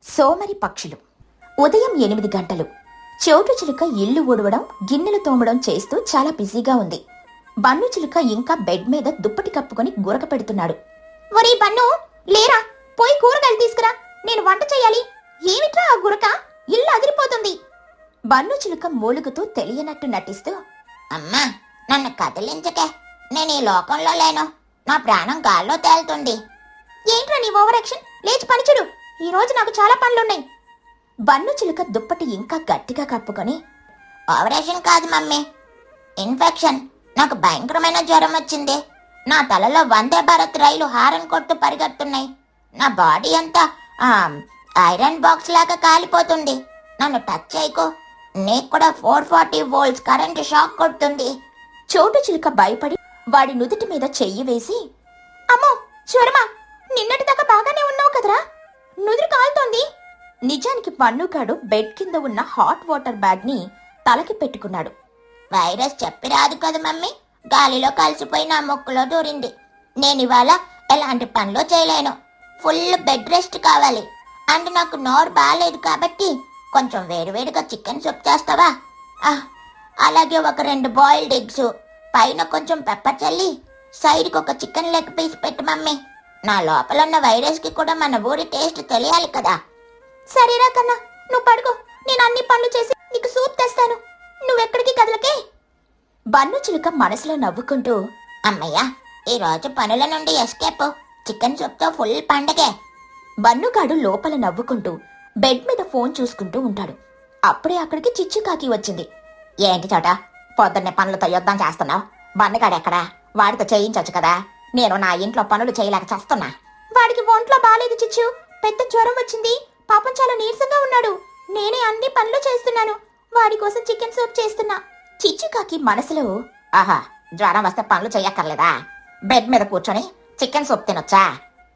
సోమరి పక్షులు. ఉదయం 8 గంటలు. చోటు చిలుక ఇల్లు ఊడవడం, గిన్నెలు తోమడం చేస్తూ చాలా బిజీగా ఉంది. బన్ను చిలుక ఇంకా బెడ్ మీద దుప్పటి కప్పుకొని గురక పెడుతున్నాడు. ఒరే బన్ను, లేరా, పోయి కూరగాయలు తీసుకురా, నేను వంట చేయాలి. ఏమిట్రా ఆ గురక, ఇల్లు అదిరిపోతుంది. బన్ను చిలుక మూలుగుతూ తెలియనట్టు నటిస్తూ, అమ్మా, నన్ను కదిలించకే, నేను ఈ లోకంలో లేను, నా ప్రాణం గాల్లో తేలుతుంది. ఏంట్రా నీ ఓవర్ యాక్షన్, లేచి పనిచుడు, ఈ రోజు నాకు చాలా పనులున్నాయి. బన్ను చిలుక దుప్పటి ఇంకా గట్టిగా కప్పుకొని, ఆపరేషన్ కాదు మమ్మీ, ఇన్ఫెక్షన్. నాకు భయంకరమైన జ్వరం వచ్చింది. నా తలలో వందే భారత్ రైలు హారన్ కొట్టు పరిగెడుతున్నాయి. నా బాడీ అంతా ఐరన్ బాక్స్ లాగా కాలిపోతుంది. నన్ను టచ్ చేయకు, నీకు కూడా 440 వోల్ట్స్ కరెంట్ షాక్ కొడుతుంది. చోటు చిలుక భయపడి వాడి నుదుటి మీద చెయ్యి వేసి, అమ్మో జ్వరమా, నిన్నటిదాకా బాగానే ఉన్నావు కదరా, నుదురు కాలుతోంది. నిజానికి బన్నుగాడు బెడ్ కింద ఉన్న హాట్ వాటర్ బ్యాగ్ ని తలకి పెట్టుకున్నాడు. వైరస్ చెప్పి రాదు కదా మమ్మీ, గాలిలో కలిసిపోయి నా ముక్కులో దూరింది. నేను ఇవాళ ఎలాంటి పనులు చేయలేను, ఫుల్ బెడ్ రెస్ట్ కావాలి. అండ్ నాకు నోరు బాగాలేదు కాబట్టి కొంచెం వేడివేడిగా చికెన్ సూప్ చేస్తావా? అలాగే ఒక 2 బాయిల్డ్ ఎగ్స్, పైన కొంచెం పెప్పర్ చల్లి సైడ్కి ఒక చికెన్ లెగ్ పీస్ పెట్టు మమ్మీ. నా లోపల ఉన్న వైరస్కి కూడా మన ఊరి టేస్ట్ తెలియాలి కదా. సరేరా కన్నా, నువ్వు పడుకో, నేను అన్ని పనులు చేసి నీకు సూప్ తెస్తాను, నువ్వెక్కడికి కదలకే. బన్ను చిలుక మనసులో నవ్వుకుంటూ, అమ్మయ్య, ఈరోజు పనుల నుండి ఎస్కేప్, చికెన్ సూప్తో ఫుల్ పండగే. బన్నుగాడు లోపల నవ్వుకుంటూ బెడ్ మీద ఫోన్ చూసుకుంటూ ఉంటాడు. అప్పుడే అక్కడికి చిచ్చుకాకి వచ్చింది. ఏంటి చోట, పొద్దున్నే పనులతో యుద్ధం చేస్తున్నావు? బన్నగాడెక్కడా? వాడితో చేయించొచ్చు కదా, నేను నా ఇంట్లో పనులు చేయలేక చేస్తున్నా. వాడికి ఒంట్లో బాలేదు చిచ్చు, పెద్ద జ్వరం వచ్చింది, పాపం చాలా నీరసంగా ఉన్నాడు. నేనే అన్ని పనులు చేస్తున్నాను, వాడి కోసం చికెన్ సూప్ చేస్తున్నా. చిచ్చుకాకి మనసులో, ఆహా, జ్వరం వస్తే పనులు చెయ్యక్కర్లేదా? బెడ్ మీద కూర్చొని చికెన్ సూప్ తినొచ్చా?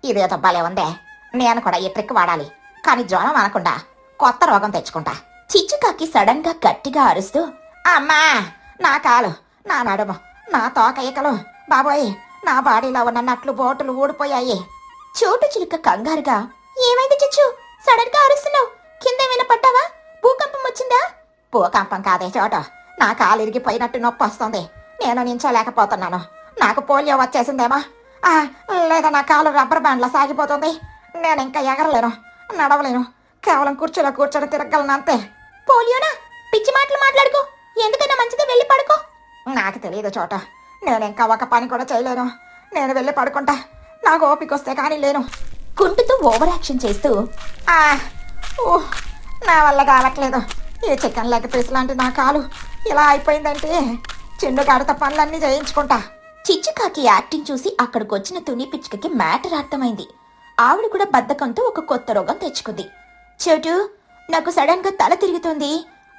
ఇదేదో భలే ఉందే, నేను కూడా ఈ ట్రిక్ వాడాలి, కానీ జ్వరం అనకుండా కొత్త రోగం తెచ్చుకుంటా. చిచ్చుకాకి సడన్ గా గట్టిగా అరుస్తూ, అమ్మా, నా కాలు, నా నడుము, నా తోక ఈకలు, బాబోయ్, నా బాడీలో ఉన్న నట్లు బోటులు ఊడిపోయాయి. చోటు చిలుక కంగారుగా, ఏమైంది చిచ్చు, సడన్ గా అరుస్తున్నావు, కింద ఏమైనా పడ్డావా, భూకంపం వచ్చిందా? భూకంపం కాదే చోటు, నా కాలు ఇరిగిపోయినట్టు నొప్పి వస్తుంది, నేను నించోలేకపోతున్నాను. నాకు పోలియో వచ్చేసిందేమో, లేదా నా కాలు రబ్బర్ బ్యాండ్లా సాగిపోతుంది. నేను ఇంకా ఎగరలేను, నడవలేను, కేవలం కుర్చీలో కూర్చొని తిరగలను అంతే. పోలియోనా? పిచ్చి మాటలు మాట్లాడుకో, ఎందుకైనా మంచిది వెళ్ళి పడుకో. నాకు తెలియదు చోట, నేను ఇంకా ఒక పని కూడా చేయలేను, నేను వెళ్ళి పడుకుంటా, నాకు ఓపిక వస్తే కానీ లేను. కుంటుతూ ఓవర్ యాక్షన్ చేస్తూ, నా వల్ల కావట్లేదు, ఈ చికెన్ లెగ్ పీస్ లాంటి నా కాలు ఇలా అయిపోయిందంటే చిన్నుగాడితో పనులన్నీ చేయించుకుంటా. చిచ్చుకాకి యాక్టింగ్ చూసి అక్కడికొచ్చిన తుని పిచ్చుకకి మ్యాటర్ అర్థమైంది. ఆవిడ కూడా బద్ధకంతో ఒక కొత్త రోగం తెచ్చుకుంది. చోటు, నాకు సడన్ గా తల తిరుగుతుంది,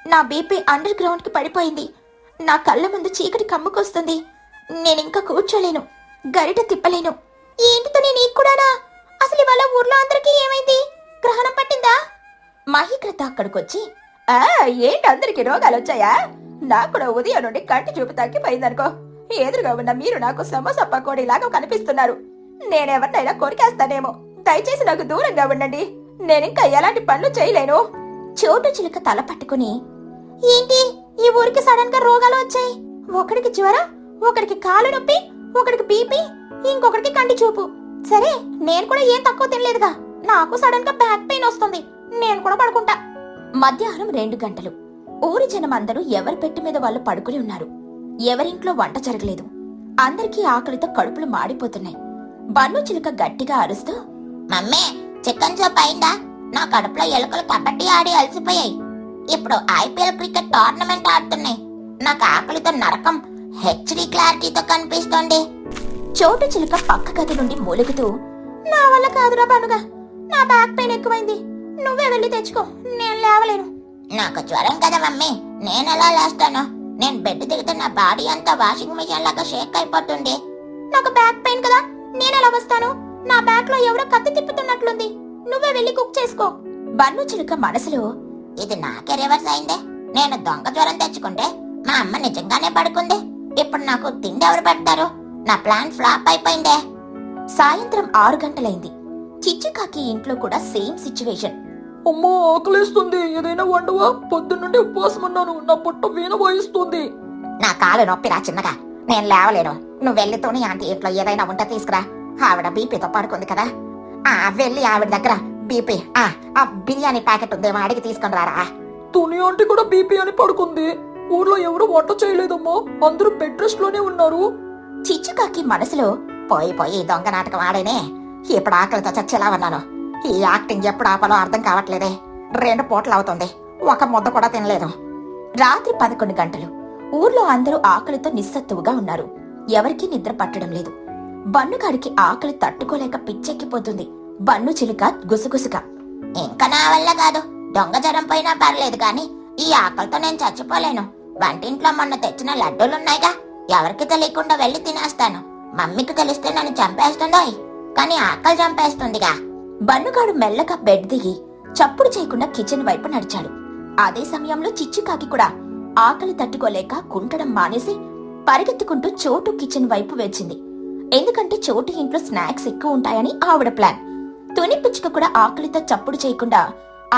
నా బీపీ అండర్ గ్రౌండ్ కి పడిపోయింది, నా కళ్ళ ముందు చీకటి కమ్ముకొస్తుంది, నేనింకా కూర్చోలేను, గరిట తిప్పలేను. ఏంటితో నేను నీకుడానా? అసలు ఇవాళ ఊర్లో అందరికీ ఏమైంది, గ్రహణం పట్టిందా? మహిగ్రత అక్కడికొచ్చి, ఏంటి అందరికి రోగాలు వచ్చాయా? నాకు కూడా ఉదయం నుండి కంటి చూపు తగ్గిపోయిందనుకో, ఎదురుగా ఉన్న మీరు నాకు సమోసా పకోడీలాగా కనిపిస్తున్నారు, నేనెవరినైనా కొరికేస్తానేమో, దయచేసి నాకు దూరంగా ఉండండి, నేనింకా ఎలాంటి పనులు చేయలేను. చోటు చిలుక తల పట్టుకుని, ఏంటి ఈ ఊరికి సడన్ గా రోగాలు వచ్చాయి, ఒకడికి జ్వరం, ఒకడికి కాలు నొప్పి, ఒకడికి బీపీ, ఇంకొకడికి కంటి చూపు. సరే, నేను కూడా ఏం తక్కువ తినలేదుగా, నాకు సడన్ గా బ్యాక్ పెయిన్ వస్తుంది, నేను కూడా పడుకుంటా. మధ్యాహ్నం 2 గంటలు. ఊరి జనం అందరూ ఎవరి పెట్టి మీద వాళ్ళు పడుకుని ఉన్నారు. ఎవరింట్లో వంట జరగలేదు. అందరికీ ఆకలితో కడుపులు మాడిపోతున్నాయి. బన్ను చిలుక గట్టిగా అరుస్తూ, మమ్మీ, చికెన్ సూప్ అయిందా? నా కడుపులో ఎలుకలు కబడ్డీ ఆడి అలసిపోయాయి, ఇప్పుడు ఐపీఎల్ క్రికెట్ టోర్నమెంట్ ఆడుతున్నాయి, నాకు ఆకలితో నరకం హెచ్డి క్లారిటీతో కనిపిస్తోంది. చోటు చిలుక పక్క గది నుండి మూలుగుతూ, నా వల్ల కాదురా బనుగా, నా బ్యాక్ పెయిన్ ఎక్కువైంది, నువ్వే వెళ్ళి తెచ్చుకో, నేను లేవలేను. నాకు జ్వరం కదా మమ్మీ, నేనెలా లేస్తాను? నేను బెడ్ దిగితే నా బాడీ అంతా వాషింగ్ మిషన్ లాగా షేక్ అయిపోతుంది. నాకు బ్యాక్ పెయిన్ కదా, నేనెలా వస్తాను? నా బ్యాక్ లో ఎవరో కత్తి తిప్పుతున్నట్లుంది, నువ్వే వెళ్ళి కుక్ చేసుకో. బన్ను చిలుక మనసులో, ఇది నాకే రివర్స్ అయిందే, నేను దొంగ జ్వరం తెచ్చుకుంటే మా అమ్మ నిజంగానే పడుకుంది, ఇప్పుడు నాకు తిండి ఎవరు పెడతారు? నా ప్లాన్ ఫ్లాప్ అయిపోయిందే. సాయంత్రం 6 గంటలైంది. చిచ్చుకాకి ఇంట్లో కూడా సేమ్ సిచ్యువేషన్. అమ్మో ఆకలిస్తుంది, ఏదైనా వండవా? పొద్దున్నుండి ఉపవాసం ఉన్నాను, నా పొట్ట వీణ వాయిస్తుంది. నా కాలు నొప్పిరా చిన్నగా, నేను లేవలేను. నువ్వు వెళ్ళి తుని ఆంటీ ఇంట్లో ఏదైనా ఉంటే తీసుకురా. ఆవిడ బీపీతో పడుకుంది కదా. వెళ్ళి ఆవిడ దగ్గర బీపీ ఆ బిర్యానీ ప్యాకెట్ ఉందేమో అడిగి తీసుకుని రారా. తుని ఆంటీ కూడా బీపీ అని పడుకుంది. ఊర్లో ఎవరు వంట చేయలేదమ్మా, అందరూ బెడ్ రెస్ట్ లోనే ఉన్నారు. చిచ్చుకాకి మనసులో పోయి దొంగ నాటకం ఆడేనే. ఇప్పుడు ఆకలితో చచ్చేలా ఉన్నాను. ఈ యాక్టింగ్ ఎప్పుడు ఆపాలో అర్థం కావట్లేదే. 2 పూటలు అవుతుంది, ఒక ముద్ద కూడా తినలేదు. రాత్రి 11 గంటలు. ఊర్లో అందరూ ఆకలితో నిస్సత్తువుగా ఉన్నారు. ఎవరికీ నిద్ర పట్టడం లేదు. బన్నుగాడికి ఆకలి తట్టుకోలేక పిచ్చెక్కిపోతుంది. బన్ను చిలుక గుసగుసగా, ఇంకా నా వల్ల కాదు. దొంగ జ్వరం పోయినా పర్లేదు గాని ఈ ఆకలితో నేను చచ్చిపోలేను. వంటింట్లో మొన్న తెచ్చిన లడ్డూలున్నాయిగా, ఎవరికి తెలియకుండా వెళ్ళి తినేస్తాను. మమ్మీకి తెలిస్తే నన్ను చంపేస్తుందో, కానీ ఆకలి చంపేస్తుందిగా. బన్నుగాడు మెల్లగా బెడ్ దిగి చప్పుడు చేయకుండా కిచెన్ వైపు నడిచాడు. అదే సమయంలో చిచ్చుకాకి కూడా ఆకలి తట్టుకోలేక కుంటడం మానేసి పరిగెత్తుకుంటూ చోటు కిచెన్ వైపు వచ్చింది. ఎందుకంటే చోటు ఇంట్లో స్నాక్స్ ఎక్కువ ఉంటాయని ఆవిడ ప్లాన్. తుని పిచ్చుక కూడా ఆకలితో చప్పుడు చేయకుండా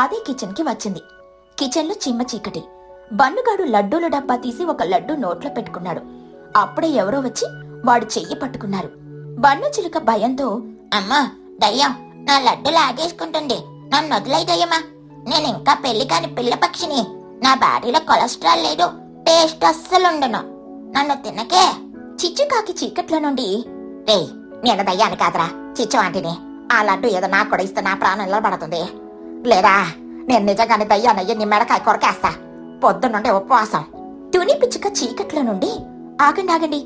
అదే కిచెన్ కి వచ్చింది. కిచెన్ లో చిమ్మ చీకటి. బన్నుగాడు లడ్డూల డబ్బా తీసి ఒక లడ్డూ నోట్లో పెట్టుకున్నాడు. అప్పుడే ఎవరో వచ్చి వాడు చెయ్యి పట్టుకున్నారు. బన్ను చిలుక భయంతో, అమ్మా దయ్యం నా లడ్డు లాగేసుకుంటుంది, నన్ను వదిలే దయ్యమా. నేను ఇంకా పెళ్లి కాని పిల్ల పక్షిని. నా బాడీలో కొలెస్ట్రాల్ లేదు, టేస్ట్ అస్సలుండను. నన్ను తినకే. చిచ్చుకాకి చీకట్లో నుండి, రేయ్ నేను దయ్యాన్ని కాదురా, చిచ్చు ఆంటీని. ఆ లడ్డు ఏదో నాకు కూడా ఇస్తే నా ప్రాణం నిలబడుతుంది. లేదా నేను నిజంగానే దయ్యాన్నయ్యి నీ మెడకాయ కొరకేస్తా. పొద్దున్నుండే ఉపవాసం. తుని పిచ్చుక చీకట్లో నుండి, ఆగండి,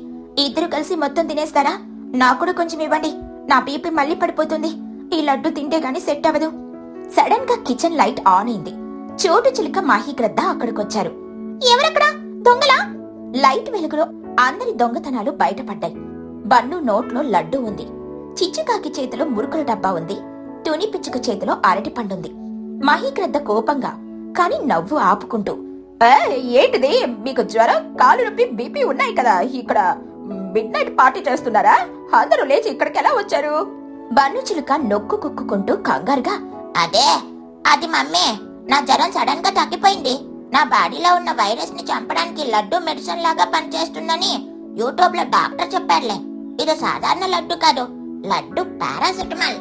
ఇద్దరు కలిసి మొత్తం తినేస్తారా? నాకు కూడా కొంచెం ఇవ్వండి, నా బీపీ మళ్ళీ పడిపోతుంది. ఈ లడ్డు తింటే గాని సెట్ అవ్వదు. సడన్ గా కిచెన్ లైట్ ఆన్ అయింది. చోటు చిలుక మాహిగ్రద్ద అక్కడికొచ్చారు. ఎవరక్కడా? దొంగలా? లైట్ వెలుగులో అందరి దొంగతనాలు బయటపడ్డాయి. బన్ను నోట్లో లడ్డు ఉంది. చిచ్చుకాకి చేతిలో మురుకుల డబ్బా ఉంది. తుని పిచ్చుక చేతిలో అరటి పండుంది. మాహిగ్రద్ద కోపంగా కాని నవ్వు ఆపుకుంటూ, ఏంటిది? మీకు జ్వరం, కాలు నొప్పి, బీపీ ఉన్నాయి కదా, ఇక్కడ మిడ్ నైట్ పార్టీ చేస్తున్నారా? అందరూ లేచి ఇక్కడికి ఎలా వచ్చారు? బన్ను చిలుక నొక్కు కుక్కుకుంటూ కంగారుగా, అది మమ్మీ, నా జ్వరం సడన్ గా తగ్గిపోయింది. నా బాడీలో ఉన్న వైరస్ ని చంపడానికి లడ్డు మెడిసిన్ లాగా పనిచేస్తుందని యూట్యూబ్ లో డాక్టర్ చెప్పారులే. ఇది సాధారణ లడ్డు కాదు, లడ్డు పారాసెటమాల్.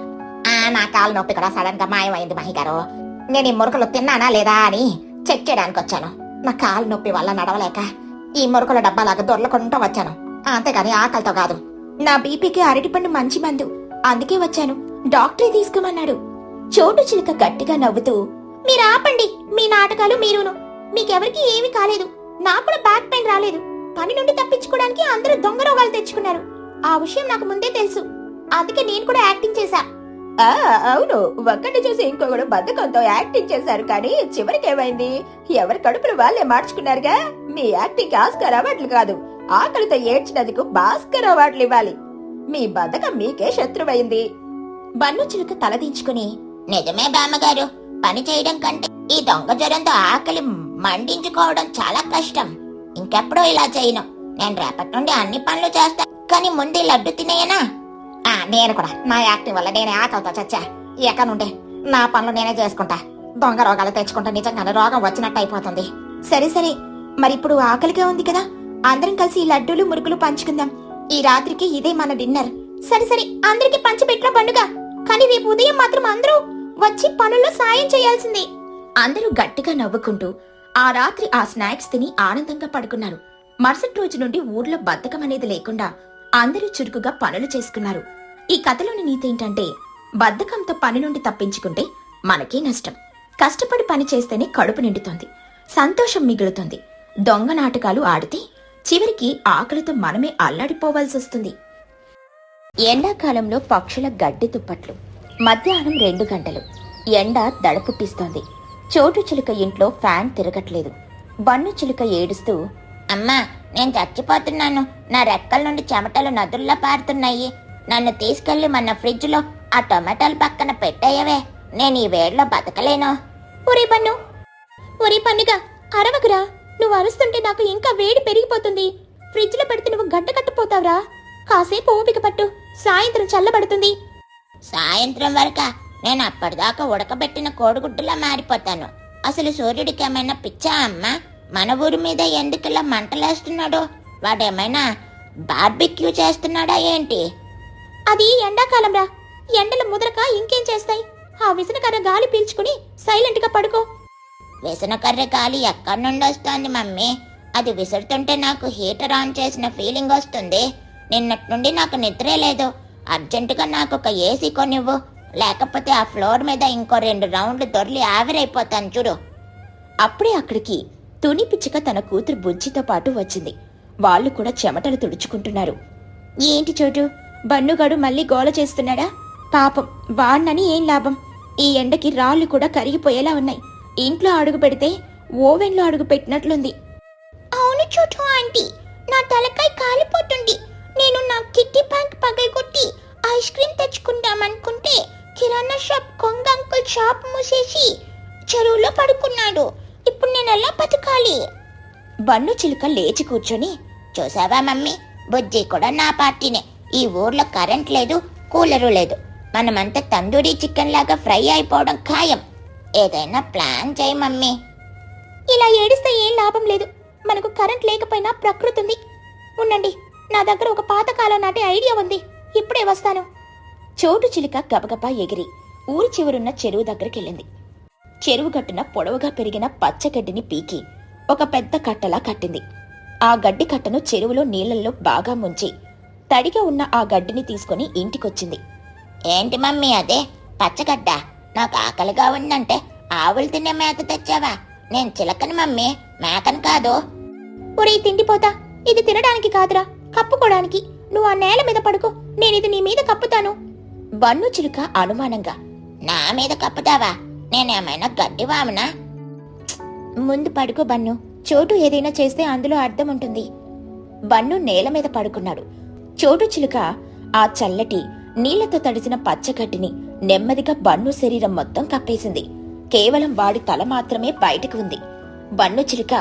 నా కాలు నొప్పి కూడా సడన్ గా మాయమైంది మహిగారు. నేను ఈ మురుకులు తిన్నానా లేదా అని చెక్ చేయడానికి వచ్చాను. నా కాలు నొప్పి వల్ల నడవలేక ఈ మురుకుల డబ్బాలాగా దొర్లకుంటూ వచ్చాను, అంతేగాని ఆకలితో కాదు. నా బీపీకి అరటిపండు మంచి మందు, అందుకే వచ్చాను. డాక్టరే తీసుకోమన్నాడు. చోటు చిలుక గట్టిగా నవ్వుతూ, మీరు ఆపండి మీ నాటకాలు మీరును. మీకెవరికి ఏమీ కాలేదు, నాకు కూడా బ్యాక్ పెయిన్ రాలేదు. పని నుండి తప్పించుకోవడానికి అందరూ దొంగ రోగాలు తెచ్చుకున్నారు. ఆ విషయం నాకు ముందే తెలుసు, అందుకే నేను కూడా యాక్టింగ్ చేశా. అవును, ఒక్కడిని చూసి ఇంకొకడు బద్ధకంతో యాక్టింగ్ చేశారు, కానీ చివరికి ఏమైంది? ఎవరి కడుపులు వాళ్ళే మార్చుకున్నారుగా. మీ యాక్టింగ్ ఆస్కార్ అవార్డులు కాదు, ఆకలితో ఏడ్చినందుకు భాస్కర్ అవార్డులు ఇవ్వాలి. మీ బద్ధకం మీకే శత్రువైంది. బన్ను చిలుక తలదించుకుని, నిజమే బామ్మగారు, పని చేయడం కంటే ఈ దొంగ జ్వరంతో ఆకలి మండించుకోవడం చాలా కష్టం. ఇంకెప్పుడూ ఇలా చేయను. నేను రేపటి నుండి అన్ని పనులు చేస్తా, కానీ ముందు లడ్డు తినేయనా? నేను కూడా నా యాక్టింగ్ వల్ల నేనే ఆకలితో చచ్చా. ఇక నుండి నా పనులు నేనే చేసుకుంటా. దొంగ రోగాలు తెచ్చుకుంటా నిజంగానే రోగం వచ్చినట్టు అయిపోతుంది. సరే, మరిప్పుడు ఆకలిగా ఉంది కదా, అందరం కలిసి ఈ లడ్డూలు మురుకులు పంచుకుందాం. ఈ రాత్రికి ఇదే మన డిన్నర్. సరే, అందరికి పంచిపెట్టిన పండుగ, కానీ రేపు ఉదయం మాత్రం అందరూ వచ్చి పనుల్లో సాయం చేయాల్సింది. అందరూ గట్టిగా నవ్వుకుంటూ ఆ రాత్రి ఆ స్నాక్స్ తిని ఆనందంగా పడుకున్నారు. మరుసటి రోజు నుండి ఊర్లో బద్ధకం అనేది లేకుండా అందరూ చురుకుగా పనులు చేసుకున్నారు. ఈ కథలోని నీతి ఏంటంటే, బద్ధకంతో పని నుండి తప్పించుకుంటే మనకే నష్టం. కష్టపడి పని చేస్తేనే కడుపు నిండుతుంది, సంతోషం మిగులుతుంది. దొంగ నాటకాలు ఆడితే చివరికి ఆకలితో మనమే అల్లాడిపోవాల్సి వస్తుంది. ఎండాకాలంలో పక్షుల గడ్డి తుప్పట్లు. మధ్యాహ్నం 2 గంటలు. ఎండ దడ పుట్టిస్తోంది. చోటు చిలుక ఇంట్లో ఫ్యాన్ తిరగట్లేదు. బన్ను చిలుక ఏడుస్తూ, అమ్మా నేను చచ్చిపోతున్నాను, నా రెక్కల నుండి చెమటలు నదుల్లా పారుతున్నాయి. నన్ను తీసుకెళ్లి మన ఫ్రిడ్జ్ లో ఆ టొమాటోల పక్కన పెట్టేయవే, నేను ఈ వేడిలో బతకలేను. ఒరే బన్ను, ఒరే పన్నుగా అరవకురా, నువ్వు అరుస్తుంటే నాకు ఇంకా వేడి పెరిగిపోతుంది. ఫ్రిడ్జ్ లో పెడితే నువ్వు గడ్డ కట్టుపోతావురా. కాసేపు ఓపిక పట్టు, సాయంత్రం చల్లబడుతుంది. సాయంత్రం వరక నేను అప్పటిదాకా ఉడకబెట్టిన కోడిగుడ్డులా మారిపోతాను. అసలు సూర్యుడికి ఏమైనా పిచ్చా అమ్మా? మన ఊరి మీద ఎందుకులా మంటలేస్తున్నాడు? వాడేమైనా బార్బిక్యూ చేస్తున్నాడా ఏంటి? అది ఎండాకాలం రా, ఎండలు ముదరక ఇంకేం చేస్తాయి? ఆ విసనకర్ర గాలి పీల్చుకుని సైలెంట్ గా పడుకో. విసనకర్ర గాలి ఎక్కడి నుండి వస్తోంది మమ్మీ? అది విసురుతుంటే నాకు హీటర్ ఆన్ చేసిన ఫీలింగ్ వస్తుంది. నిన్నటి నుండి నాకు నిద్రే లేదు. అర్జెంటుగా నాకు ఒక ఏసీ కొనివ్వు, లేకపోతే ఆ ఫ్లోర్ మీద ఇంకో 2 రౌండ్లు దొర్లి ఆవిరైపోతాను చూడు. అప్పుడే అక్కడికి తుని పిచ్చుక తన కూతురు బుజ్జితో పాటు వచ్చింది. వాళ్ళు కూడా చెమటలు తుడుచుకుంటున్నారు. ఏంటి చోటు, బన్నుగాడు మళ్ళీ గోల చేస్తున్నాడా? పాపం, వాణ్ణని ఏం లాభం? ఈ ఎండకి రాళ్ళు కూడా కరిగిపోయేలా ఉన్నాయి. ఇంట్లో అడుగు పెడితే ఓవెన్లో అడుగు పెట్టినట్లుంది. అవును చోటు ఆంటీ, నా తలకాయ కాలిపోతుంది. నేను నా కిట్టి బ్యాంక్ పగలగొట్టి ఐస్ క్రీమ్ తెచ్చుకుందామనుకుంటే కిరాణా షాప్ కొంగ అంకుల్ షాప్ మూసేసి చెరువులో పడుకున్నాడు. ఇప్పుడు నేను ఎలా బతకాలి? బన్ను చిలుక లేచి కూర్చొని, చూసావా మమ్మీ, బుజ్జి కూడా నా పార్టీనే. ఈ ఊర్లో కరెంట్ లేదు, కూలరు లేదు. మనమంతా తందూరి చికెన్ లాగా ఫ్రై అయిపోవడం ఖాయం. ఏదైనా ప్లాన్ చేయి మమ్మీ. ఇలా ఏడిస్తే ఏం లాభం లేదు. మనకు కరెంట్ లేకపోయినా ప్రకృతి ఉంది. ఉండండి, నా దగ్గర ఒక పాతకాలం నాటి ఐడియా ఉంది. ఇప్పుడే వస్తాను. చోటు చిలుక గబగబా ఎగిరి ఊరి చివరున్న చెరువు దగ్గరికెళ్ళింది. చెరువు గట్టున పొడవుగా పెరిగిన పచ్చగడ్డిని పీకి ఒక పెద్ద కట్టలా కట్టింది. ఆ గడ్డి కట్టను చెరువులో నీళ్లలో బాగా ముంచి తడిగా ఉన్న ఆ గడ్డిని తీసుకుని ఇంటికొచ్చింది. ఏంటి మమ్మీ అదే పచ్చగడ్డ? నాకు ఆకలిగా ఉందంటే ఆవులు తినే మేత తెచ్చావా? నేను చిలకని మమ్మీ, మేకను కాదు. ఒరే తిండిపోతా, ఇది తినడానికి కాదురా, కప్పుకోడానికి. నువ్వు ఆ నేల మీద పడుకో, నేనిది నీ మీద కప్పుతాను. బన్ను చిలుక అనుమానంగా, నా మీద కప్పుతావా? నేనేమైనా గడ్డి వామనా? ముందు పడుకో బన్ను, చోటు ఏదైనా చేస్తే అందులో అర్థం ఉంటుంది. బన్ను నేల మీద పడుకున్నాడు. చోటు చిలుక ఆ చల్లటి నీళ్లతో తడిసిన పచ్చగడ్డిని నెమ్మదిగా బన్ను శరీరం మొత్తం కప్పేసింది. కేవలం వాడి తల మాత్రమే బయటకు ఉంది. బన్ను చిలుక,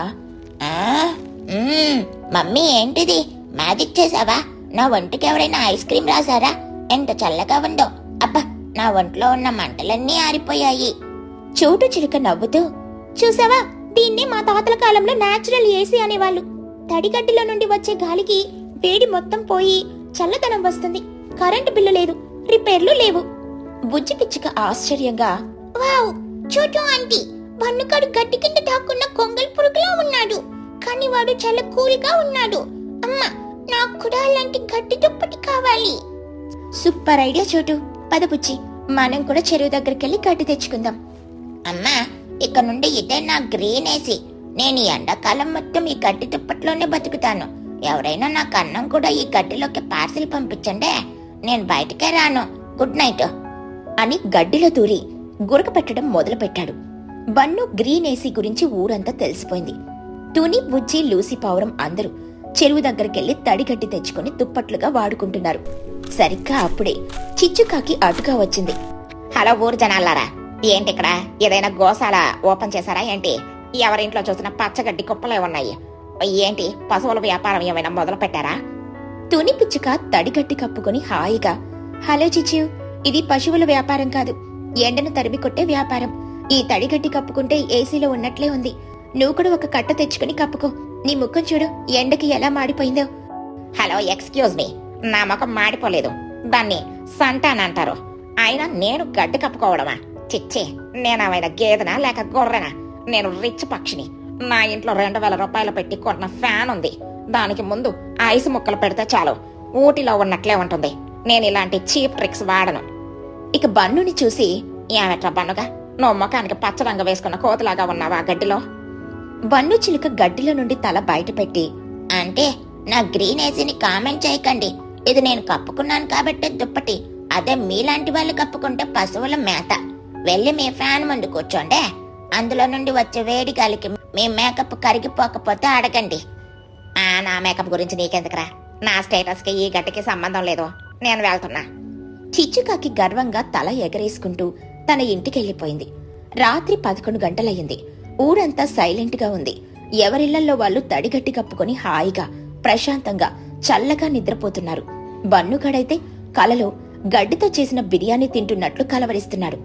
మమ్మీ ఏంటిది? మ్యాజిక్ చేసావా? నా ఒంటికి ఎవరైనా ఐస్ క్రీమ్ రాసారా? ఎంత చల్లగా ఉందో! అబ్బా, నా ఒంట్లో ఉన్న మంటలన్నీ ఆరిపోయాయి. చోటు చిలుక నవ్వుతూ, చూసావా, దీన్ని మా తాతల కాలంలో నేచురల్ ఏసీ అనేవాళ్ళు. తడిగడ్డిలో నుండి వచ్చే గాలికి వేడి మొత్తం పోయి చల్లదనం వస్తుంది. కరెంటు బిల్లు లేదు, రిపేర్లు లేవు. బుజ్జి పిచ్చుక ఆశ్చర్యంగా, వావ్, చోటు ఆంటీ, బన్నుగాడు గడ్డి కింద దాక్కున్న కొంగల్ పురుగులా ఉన్నాడు. కానీ వాడు చాలా కూల్గా ఉన్నాడు. అమ్మా, నాకు కూడా అలాంటి గడ్డి దుప్పటి కావాలి. సూపర్ ఐడియా చోటు. పద బుజ్జి, మనం కూడా చెరువు దగ్గరికెళ్ళి గడ్డి తెచ్చుకుందాం. అమ్మా, ఇక నుండి ఇదే నా గ్రీన్ ఏసీ. నేను ఈ ఎండాకాలం మొత్తం ఈ గడ్డి దుప్పట్లోనే బతుకుతాను. ఎవరైనా నాకు అన్నం కూడా ఈ గడ్డిలోకి పార్సిల్ పంపించండి, నేను బయటకే రాను. గుడ్ నైట్ అని గడ్డిలో దూరి గురక పెట్టడం మొదలుపెట్టాడు. బన్ను గ్రీన్ ఏసీ గురించి ఊరంతా తెలిసిపోయింది. తుని, బుజ్జి, లూసి పావురం అందరూ చెరువు దగ్గరికెళ్లి తడిగడ్డి తెచ్చుకుని దుప్పట్లుగా వాడుకుంటున్నారు. సరిగ్గా అప్పుడే చిచ్చుకాకి అటుగా వచ్చింది. హలో ఊరు జనాలారా, ఏంటి ఇక్కడ ఏదైనా గోశాల ఓపెన్ చేశారా ఏంటి? ఎవరింట్లో చూసిన పచ్చగడ్డి కుప్పలే ఉన్నాయి. ఏంటి పశువుల వ్యాపారం ఏమైనా మొదలు పెట్టారా? తుని పిచ్చుక తడిగడ్డి కప్పుకొని హాయిగా, హలో చిచ్చు, ఇది పశువుల వ్యాపారం కాదు, ఎండను తరిమి కొట్టే వ్యాపారం. ఈ తడిగడ్డి కప్పుకుంటే ఏసీలో ఉన్నట్లే ఉంది. నువ్వు కూడా ఒక కట్ట తెచ్చుకుని కప్పుకో. నీ ముఖం చూడు, ఎండకి ఎలా మాడిపోయిందో. హలో, ఎక్స్క్యూజ్ మీ, నా ముఖం మాడిపోలేదు. దాన్ని సంటానంటారు. అయినా నేను గడ్డి కప్పుకోవడమా? చిచ్చే, నేనేమైనా గేదెనా లేక గొర్రెనా? నేను రిచ్ పక్షిని. నా ఇంట్లో 2000 రూపాయలు పెట్టి కొన్న ఫ్యాన్ ఉంది. దానికి ముందు ఐస్ ముక్కలు పెడితే చాలు, ఊటీలో ఉన్నట్లే ఉంటుంది. నేను ఇలాంటి చీప్ ట్రిక్స్ వాడను. ఇక బన్నుని చూసి, ఏమట్రా బన్నుగా, నువ్వు ముఖానికి పచ్చరంగ వేసుకున్న కోతలాగా ఉన్నావా గడ్డిలో? బన్ను చిలుక గడ్డిలో నుండి తల బయట పెట్టి, అంటే నా గ్రీన్ ఏసీని కామెంట్ చేయకండి. ఇది నేను కప్పుకున్నాను కాబట్టి దుప్పటి. అదే మీలాంటి వాళ్ళు కప్పుకుంటే పశువుల మేత. వెళ్ళి మీ ఫ్యాన్ ముందు కూర్చోండి. అందులో నుండి వచ్చే వేడి గాలికి మీ మేకప్ కరిగిపోకపోతే అడగండి. నా మేకప్ గురించి నీకెందుకురా? నా స్టేటస్ కి ఈ గట్టికి సంబంధం లేదు. నేను వెళ్తున్నా. చిచ్చుకాకి గర్వంగా తల ఎగరేసుకుంటూ తన ఇంటికెళ్లిపోయింది. రాత్రి 11 గంటలయ్యింది. ఊరంతా సైలెంట్ గా ఉంది. ఎవరిళ్లల్లో వాళ్ళు తడిగట్టి కప్పుకొని హాయిగా ప్రశాంతంగా చల్లగా నిద్రపోతున్నారు. బన్నుగాడైతే కలలో గడ్డితో చేసిన బిర్యానీ తింటున్నట్లు కలవరిస్తున్నాడు.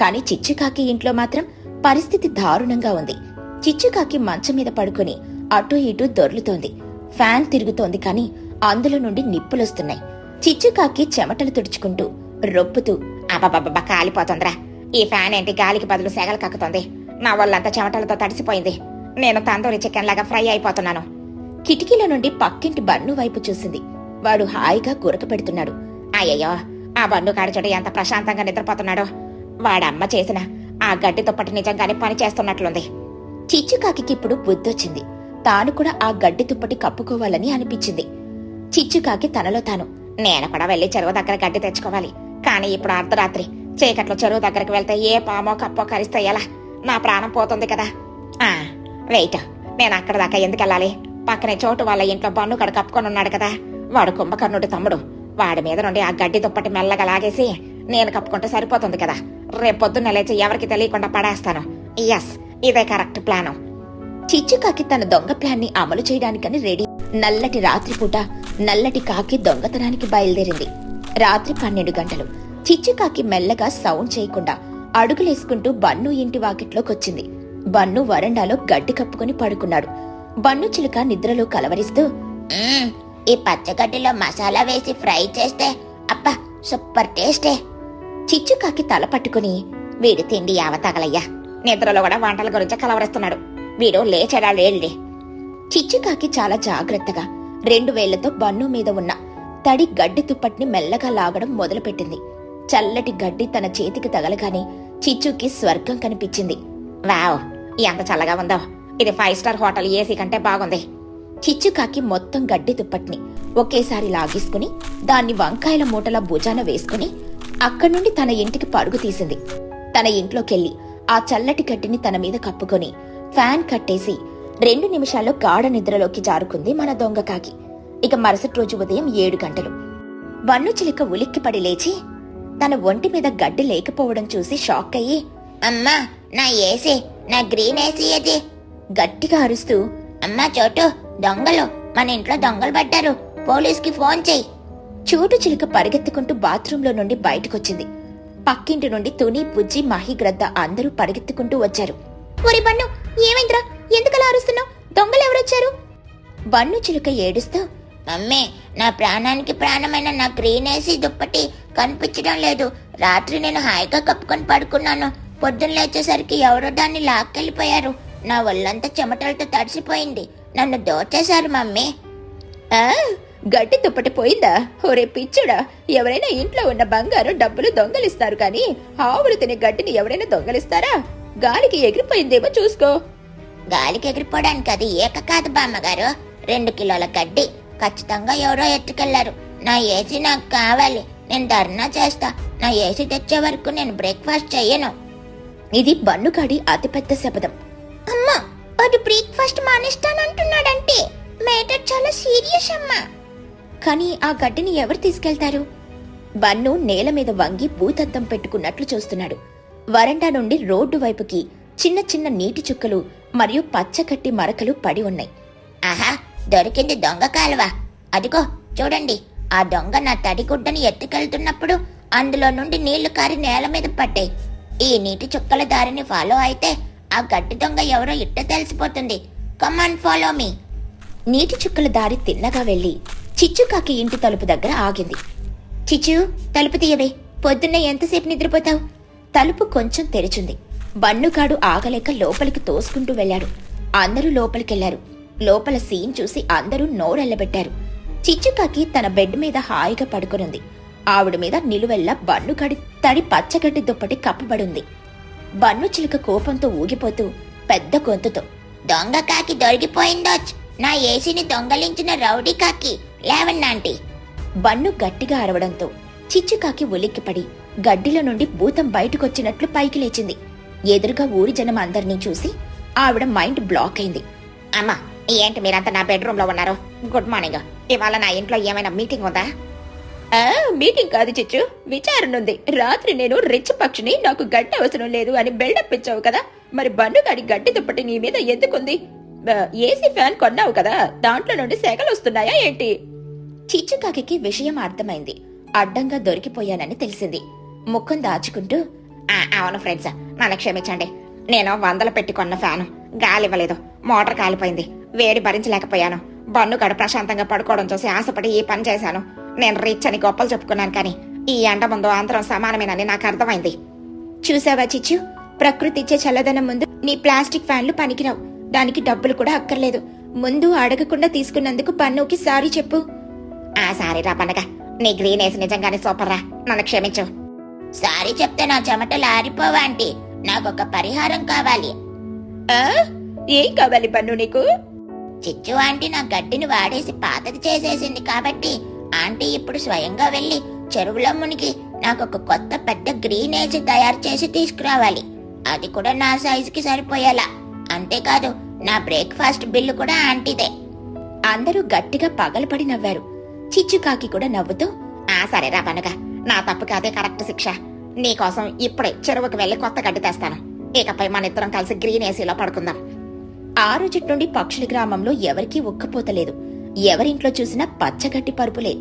కాని చిచ్చుకాకి ఇంట్లో మాత్రం పరిస్థితి దారుణంగా ఉంది. చిచ్చుకాకి మంచం మీద పడుకుని అటూ ఇటూ దొర్లుతోంది. ఫ్యాన్ తిరుగుతోంది కాని అందులో నుండి నిప్పులొస్తున్నాయి. చిచ్చుకాకి చెమటలు తుడుచుకుంటూ రొప్పుతూ అబ్బబ్బబ్బ కాలిపోతుందిరా, ఈ ఫ్యాన్ ఏంటి గాలికి బదులు సెగలు కక్కుతోంది, నా వల్లంతా చెమటలతో తడిసిపోయింది, నేను తందూరి చికెన్ లాగా ఫ్రై అయిపోతున్నాను. కిటికీల నుండి పక్కింటి బన్ను వైపు చూసింది. వాడు హాయిగా గురక పెడుతున్నాడు. అయ్యయ్యో, ఆ బన్ను కాడి చూడ ఎంత ప్రశాంతంగా నిద్రపోతున్నాడో. వాడమ్మ చేసిన ఆ గడ్డి దుప్పటి నిజంగానే పని చేస్తున్నట్లుంది. చిచ్చుకాకి ఇప్పుడు బుద్ధొచ్చింది. తాను కూడా ఆ గడ్డి దుప్పటి కప్పుకోవాలని అనిపించింది. చిచ్చుకాకి తనలో తాను, నేను కూడా వెళ్లి చెరువు దగ్గర గడ్డి తెచ్చుకోవాలి, కానీ ఇప్పుడు అర్ధరాత్రి చీకట్లో చెరువు దగ్గరికి వెళ్తే ఏ పామో కప్పో కరిస్తే ఎలా, నా ప్రాణం పోతుంది కదా. వెయిట్, నేను అక్కడ దాకా ఎందుకెళ్ళాలి? పక్కనే చోటు వాళ్ళ ఇంట్లో బన్ను కడ కప్పుకొని ఉన్నాడు కదా, వాడు కుంభకర్ణుడి తమ్ముడు. వాడి మీద నుండి ఆ గడ్డి దుప్పటి మెల్లగా లాగేసి నేను కప్పుకుంటే సరిపోతుంది కదా. రేపొద్దున్న లేచి ఎవరికి తెలియకుండా పడేస్తాను. ఎస్, ఇదే కరెక్ట్ ప్లాను. చిచ్చుకాకి తన దొంగ ప్లాన్ని అమలు చేయడానికని రెడీ. నల్లటి రాత్రిపూట నల్లటి కాకి దొంగతనానికి బయలుదేరింది. రాత్రి 12 గంటలు. చిచ్చుకాకి మెల్లగా సౌండ్ చేయకుండా అడుగులేసుకుంటూ బన్ను ఇంటి వాకిట్లోకొచ్చింది. బన్ను వరండాలో గడ్డి కప్పుకుని పడుకున్నాడు. బన్ను చిలుక నిద్రలో కలవరిస్తూ, ఈ పచ్చగడ్డిలో మసాలా వేసి ఫ్రై చేస్తే అబ్బా సూపర్ టేస్టే. చిచ్చుకాకి తల పట్టుకుని, వీడి తిండి యావతగలయ్యా, నిద్రలో కూడా వంటల గురించి కలవరిస్తున్నాడు, వీడు లేచడా లేళ్లే. చిచ్చుకాకి చాలా జాగ్రత్తగా 2 వేళ్లతో బన్ను మీద ఉన్న తడి గడ్డి తుప్పటిని మెల్లగా లాగడం మొదలుపెట్టింది. చల్లటి గడ్డి తన చేతికి తగలగానే చిచ్చుకి స్వర్గం కనిపించింది. వావ్, ఎంత చల్లగా ఉందో, ఇది 5 స్టార్ హోటల్ ఏసీ కంటే బాగుంది. చిచ్చుకాకి మొత్తం గడ్డి దుప్పటిని ఒకేసారి లాగేసుకుని దాన్ని వంకాయల మూటల భుజాన వేసుకుని అక్కడి నుండి తన ఇంటికి పరుగు తీసింది. తన ఇంట్లోకెళ్లి ఆ చల్లటి గడ్డిని తన మీద కప్పుకొని ఫ్యాన్ కట్టేసి 2 నిమిషాల్లో గాఢ నిద్రలోకి జారుకుంది మన దొంగ కాకి. ఇక మరుసటి రోజు ఉదయం 7 గంటలు. బన్ను చిలుక ఉలిక్కిపడి లేచి తన ఒంటి మీద గడ్డి లేకపోవడం చూసి షాక్ అయ్యి, అమ్మా నా ఏసీ, నా గ్రీన్ ఏసీ అది. గట్టిగా అరుస్తూ, అమ్మా చోటు, దొంగలు, మన ఇంట్లో దొంగలు పడ్డారు, పోలీస్కి ఫోన్ చెయ్యి. చోటు చిలుక పరిగెత్తుకుంటూ బాత్రూంలో నుండి బయటకొచ్చింది. పక్కింటి నుండి తుని, బుజ్జి, మహిగ్రద్ద అందరూ పరిగెత్తుకుంటూ వచ్చారు. ఒరి బన్ను, ఏమైందిరా, ఎందుకలా అరుస్తున్నావు? దొంగలెవరొచ్చారు? బన్ను చిలుక ఏడుస్తూ, మమ్మీ, నా ప్రాణానికి ప్రాణమైన నా గ్రీన్ ఏసీ దుప్పటి కనిపించడం లేదు. రాత్రి నేను హాయిగా కప్పుకొని పడుకున్నాను. పొద్దున్న లేచేసరికి ఎవరో దాన్ని లాక్కెళ్ళిపోయారు. నా ఒళ్ళంతా చెమటలతో తడిసిపోయింది. నన్ను దోచేశారు మమ్మీ. గడ్డి దుప్పటి పోయిందా? ఒరే పిచ్చుడా, ఎవరైనా ఇంట్లో ఉన్న బంగారు డబ్బులు దొంగలిస్తారు కానీ ఆవులు తినే గడ్డిని ఎవరైనా దొంగలిస్తారా? గాలికి ఎగిరిపోయిందేమో చూసుకో. గాలికి ఎగిరిపోవడానికి అది ఏక కాదు బామ్మగారు, 2 కిలోల గడ్డి ఖచ్చితంగా ఎవరో ఎత్తుకెళ్లారు. నా ఏసీ నాకు కావాలి, నేను ధర్నా చేస్తా. నా ఏసీ తెచ్చే వరకు నేను బ్రేక్ఫాస్ట్ చెయ్యను. ఇది బన్నుగాడి అతిపెద్ద శపథం. అమ్మా, వాడు బ్రేక్ఫాస్ట్ మానేస్తానంటున్నాడంటే మేటర్ చాలా సీరియస్ అమ్మా. కానీ ఆ గడ్డిని ఎవరు తీసుకెళ్తారు? బన్ను నేల మీద వంగి భూతద్దం పెట్టుకున్నట్లు చూస్తున్నాడు. వరండా నుండి రోడ్డు వైపుకి చిన్న చిన్న నీటి చుక్కలు మరియు పచ్చగట్టి మరకలు పడి ఉన్నాయి. ఆహా, దొరికింది దొంగ కాలువ. అదిగో చూడండి, ఆ దొంగ నా తడిగుడ్డని ఎత్తుకెళ్తున్నప్పుడు అందులో నుండి నీళ్లు కారి నేల మీద పట్టాయి. ఈ నీటి చుక్కల దారిని ఫాలో అయితే ఆ గడ్డి దొంగ ఎవరో ఇట్ట తెలిసిపోతుంది. Come on follow me. నీటి చుక్కల దారి తిన్నగా వెళ్లి చిచ్చుకాకి ఇంటి తలుపు దగ్గర ఆగింది. చిచ్చు, తలుపు తీయవే, పొద్దున్నే ఎంతసేపు నిద్రపోతావు? తలుపు కొంచెం తెరిచింది. బన్నుగాడు ఆగలేక లోపలికి తోసుకుంటూ వెళ్లాడు. అందరూ లోపలికెళ్లారు. లోపల సీన్ చూసి అందరూ నోరెళ్లబెట్టారు. చిచ్చుకాకి తన బెడ్ మీద హాయిగా పడుకునుంది. ఆవిడ మీద నిలువెల్లా బన్నుగాడి తడి పచ్చగడ్డి దుప్పటి కప్పబడుంది. బన్ను చిలుక కోపంతో ఊగిపోతూ పెద్ద గొంతుతో, దొంగ కాకి దొరికిపోయిందోచ్, నా ఏసీని దొంగలించిన రౌడీ కాకి, లేవన్నాంటి. బన్ను గట్టిగా అరవడంతో చిచ్చుకాకి ఉలిక్కిపడి గడ్డిలో నుండి భూతం బయటకొచ్చినట్లు పైకి లేచింది. ఎదురుగా ఊరి జనం అందరినీ చూసి ఆవిడ మైండ్ బ్లాక్ అయింది. అమ్మా, ఏంటి మీరంతా నా బెడ్రూమ్ లో ఉన్నారు? Good morning. ఇవాళ నా ఇంట్లో ఏమైనా మీటింగ్ ఉందా? మీటింగ్ కాదు చిచ్చు, విచారణుంది. రాత్రి నేను రిచ్ పక్షిని, నాకు గడ్డి అవసరం లేదు అని బిల్డప్ ఇచ్చావు కదా, మరి బన్నుగాడి గడ్డి దుప్పటి నీ మీద ఎందుకుంది? ఏసీ ఫ్యాన్ కొన్నావు కదా, దాంట్లో నుండి సెగలు వస్తున్నాయా ఏంటి? చిచ్చుకాకి విషయం అర్థమైంది. అడ్డంగా దొరికిపోయానని తెలిసింది. ముఖం దాచుకుంటూ, అవును ఫ్రెండ్స్, నన్ను క్షమించండి. నేను 100 పెట్టి కొన్న ఫ్యాను గాలి ఇవ్వలేదు, మోటార్ కాలిపోయింది, వేడి భరించలేకపోయాను. బన్నుగాడు ప్రశాంతంగా పడుకోవడం చూసి ఆశపడి ఈ పని చేశాను. నేను రిచ్ అని గొప్పలు చెప్పుకున్నాను, కానీ ఈ ఎండ ముందు అందరం సమానమేనని నాకు అర్థమైంది. చూసావా చిచ్చు, ప్రకృతి ఇచ్చే చల్లదనం ముందు నీ ప్లాస్టిక్ ఫ్యాన్లు పనికిరావు. దానికి డబ్బులు కూడా అక్కర్లేదు. ముందు అడగకుండా తీసుకున్నందుకు బన్నుకి సారీ చెప్పు. సారీ రా పండగ, నీ గ్రీన్ ఏసి నిజంగానే సూపర్ రా, నన్ను క్షమించు. సారీ చెప్తే నా చెమటలు ఆరిపోవా ఆంటీ? నాకొక పరిహారం కావాలి. ఏం కావాలి బన్ను నీకు? చిచ్చు ఆంటీ నా గడ్డిని వాడేసి పాతది చేసేసింది కాబట్టి ఆంటీ ఇప్పుడు స్వయంగా వెళ్ళి చెరువులో మునిగి నాకొక కొత్త పెద్ద గ్రీన్ ఏసీ తయారు చేసి తీసుకురావాలి. అది కూడా నా సైజుకి సరిపోయేలా. అంతేకాదు నా బ్రేక్ఫాస్ట్ బిల్లు కూడా ఆంటీదే. అందరూ గట్టిగా పగలపడి నవ్వారు. చిచ్చుకాకి కూడా నవ్వుతూ సరేరా పండుగ, నా తప్పుకి అదే కరెక్ట్ శిక్ష. నీకోసం ఇప్పుడే చెరువుకి వెళ్లి కొత్త గడ్డి తెస్తాను. ఇకపై మన ఇద్దరం కలిసి గ్రీన్ ఏసీలో పడుకుందాం. ఆ రోజు నుండి పక్షుల గ్రామంలో ఎవరికీ ఉక్కపోతలేదు. ఎవరింట్లో చూసినా పచ్చగడ్డి పరుపులే.